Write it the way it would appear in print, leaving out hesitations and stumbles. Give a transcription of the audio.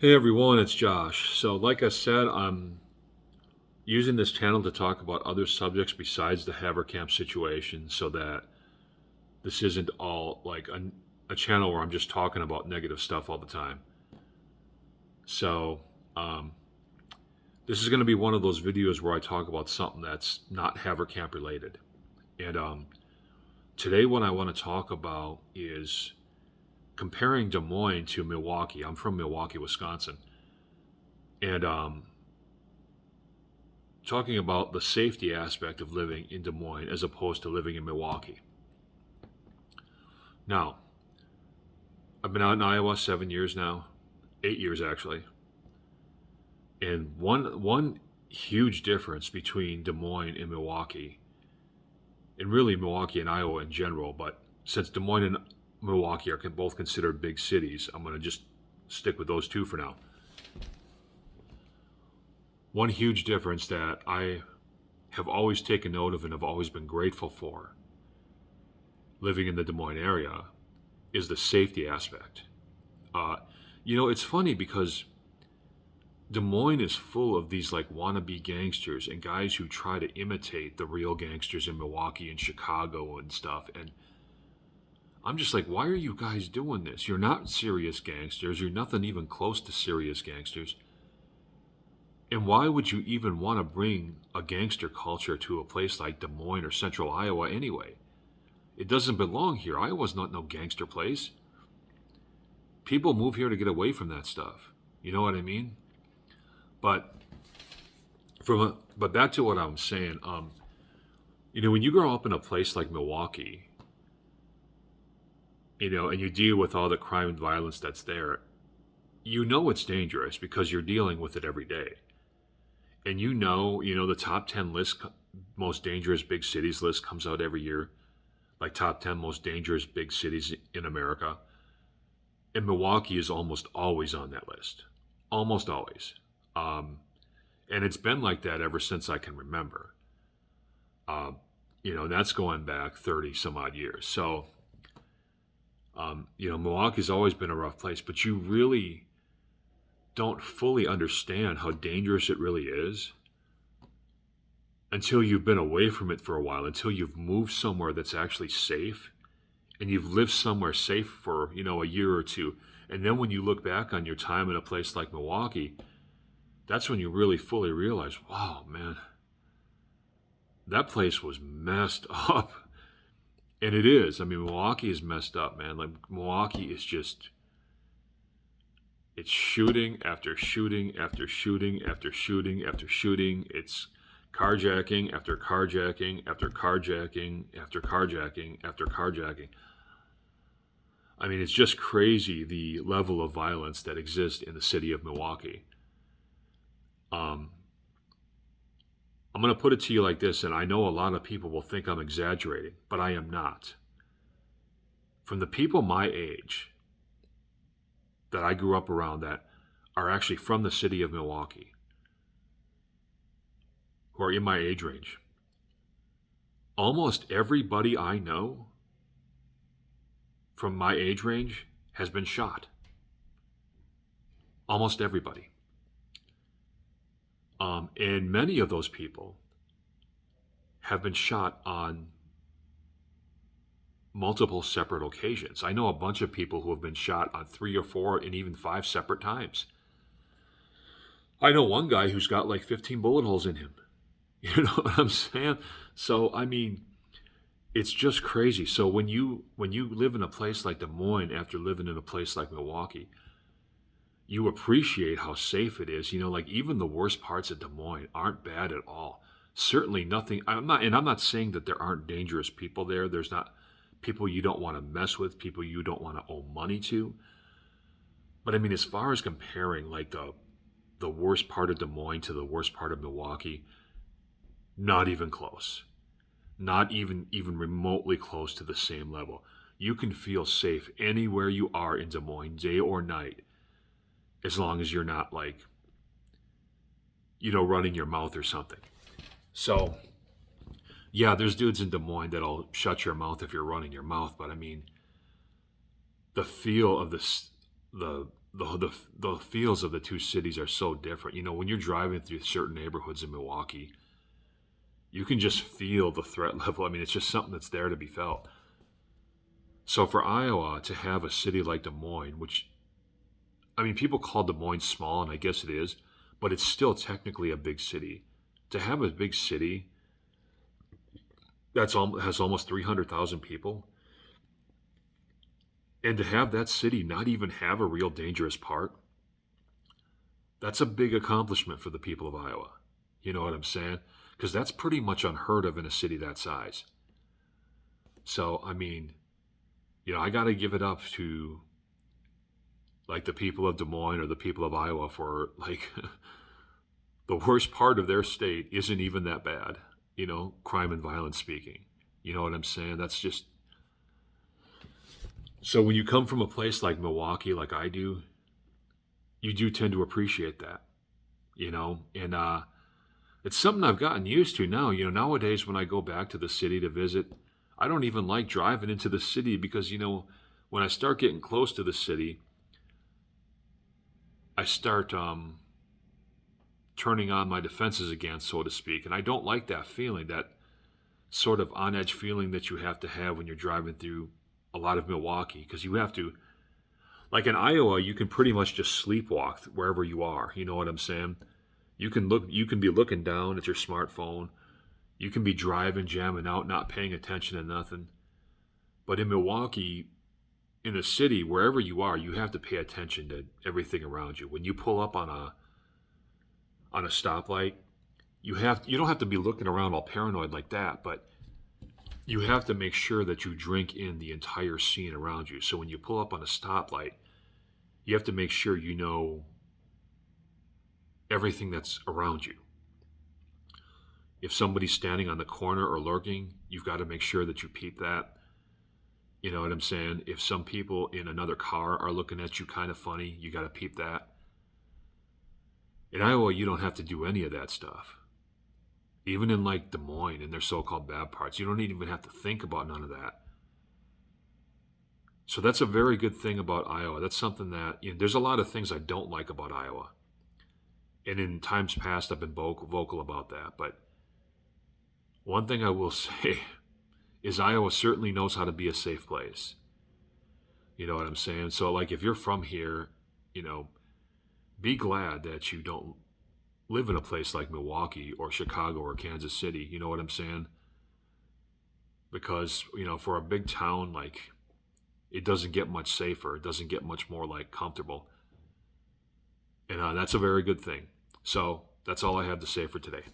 Hey everyone, it's Josh. So, like I said, I'm using this channel to talk about other subjects besides the Haverkamp situation so that this isn't all like a channel where I'm just talking about negative stuff all the time. So, um, this is going to be one of those videos where I talk about something that's not Haverkamp related. And today, what I want to talk about is comparing Des Moines to Milwaukee. I'm from Milwaukee, Wisconsin. And talking about the safety aspect of living in Des Moines as opposed to living in Milwaukee. Now, I've been out in Iowa 7 years now, 8 years actually, and one huge difference between Des Moines and Milwaukee, and really Milwaukee and Iowa in general, but since Des Moines and Milwaukee are both considered big cities, I'm going to just stick with those two for now. One huge difference that I have always taken note of and have always been grateful for living in the Des Moines area is the safety aspect. Uh, it's funny because Des Moines is full of these like wannabe gangsters and guys who try to imitate the real gangsters in Milwaukee and Chicago and stuff. And I'm just like, why are you guys doing this? You're not serious gangsters. You're nothing even close to serious gangsters. And why would you even want to bring a gangster culture to a place like Des Moines or Central Iowa anyway? It doesn't belong here. Iowa's not no gangster place. People move here to get away from that stuff. You know what I mean? But but back to what I'm saying. When you grow up in a place like Milwaukee, and you deal with all the crime and violence that's there, it's dangerous because you're dealing with it every day. And the top 10 list, most dangerous big cities list comes out every year, like top 10 most dangerous big cities in America. And Milwaukee is almost always on that list, almost always. Um, and it's been like that ever since I can remember. And that's going back 30 some odd years. So, Milwaukee's always been a rough place, but you really don't fully understand how dangerous it really is until you've been away from it for a while, until you've moved somewhere that's actually safe and you've lived somewhere safe for, a year or two. And then when you look back on your time in a place like Milwaukee, that's when you really fully realize, wow, man, that place was messed up. And it is. I mean, Milwaukee is messed up, man. Like, Milwaukee is just, it's shooting after shooting after shooting after shooting after shooting. It's carjacking after carjacking after carjacking after carjacking after carjacking. I mean, it's just crazy the level of violence that exists in the city of Milwaukee. Um, I'm going to put it to you like this, and I know a lot of people will think I'm exaggerating, but I am not. From the people my age that I grew up around that are actually from the city of Milwaukee, who are in my age range, almost everybody I know from my age range has been shot. Almost everybody. And many of those people have been shot on multiple separate occasions. I know a bunch of people who have been shot on 3 or 4 and even 5 separate times. I know one guy who's got like 15 bullet holes in him. You know what I'm saying? So, I mean, it's just crazy. So when you live in a place like Des Moines after living in a place like Milwaukee, you appreciate how safe it is. Like even the worst parts of Des Moines aren't bad at all. Certainly nothing. I'm not saying that there aren't dangerous people there. There's not people you don't want to mess with, people you don't want to owe money to. But I mean, as far as comparing like the worst part of Des Moines to the worst part of Milwaukee, not even close. Not even remotely close to the same level. You can feel safe anywhere you are in Des Moines, day or night, as long as you're not like, running your mouth or something. So, yeah, there's dudes in Des Moines that'll shut your mouth if you're running your mouth, but I mean, the feel of the the feels of the two cities are so different. You know, when you're driving through certain neighborhoods in Milwaukee, you can just feel the threat level. I mean, it's just something that's there to be felt. So for Iowa to have a city like Des Moines, which, I mean, people call Des Moines small, and I guess it is, but it's still technically a big city. To have a big city has almost 300,000 people, and to have that city not even have a real dangerous part, that's a big accomplishment for the people of Iowa. You know what I'm saying? Because that's pretty much unheard of in a city that size. So, I mean, I got to give it up to like the people of Des Moines or the people of Iowa for like the worst part of their state isn't even that bad, crime and violence speaking. You know what I'm saying? That's just so when you come from a place like Milwaukee, like I do, you do tend to appreciate that, and it's something I've gotten used to now. Nowadays when I go back to the city to visit, I don't even like driving into the city because, when I start getting close to the city, I start turning on my defenses again, so to speak. And I don't like that feeling, that sort of on edge feeling that you have to have when you're driving through a lot of Milwaukee, because you have to, like in Iowa, you can pretty much just sleepwalk wherever you are. You know what I'm saying? You can be looking down at your smartphone. You can be driving, jamming out, not paying attention to nothing. But in Milwaukee, in the city, wherever you are, you have to pay attention to everything around you. When you pull up on a stoplight, you don't have to be looking around all paranoid like that, but you have to make sure that you drink in the entire scene around you. So when you pull up on a stoplight, you have to make sure you know everything that's around you. If somebody's standing on the corner or lurking, you've got to make sure that you peep that. You know what I'm saying? If some people in another car are looking at you kind of funny, you got to peep that. In Iowa, you don't have to do any of that stuff. Even in like Des Moines and their so-called bad parts, you don't even have to think about none of that. So that's a very good thing about Iowa. That's something that, there's a lot of things I don't like about Iowa. And in times past, I've been vocal about that. But one thing I will say is Iowa certainly knows how to be a safe place. You know what I'm saying? So, like, if you're from here, be glad that you don't live in a place like Milwaukee or Chicago or Kansas City. You know what I'm saying? Because, for a big town, like, it doesn't get much safer. It doesn't get much more, like, comfortable. And that's a very good thing. So, that's all I have to say for today.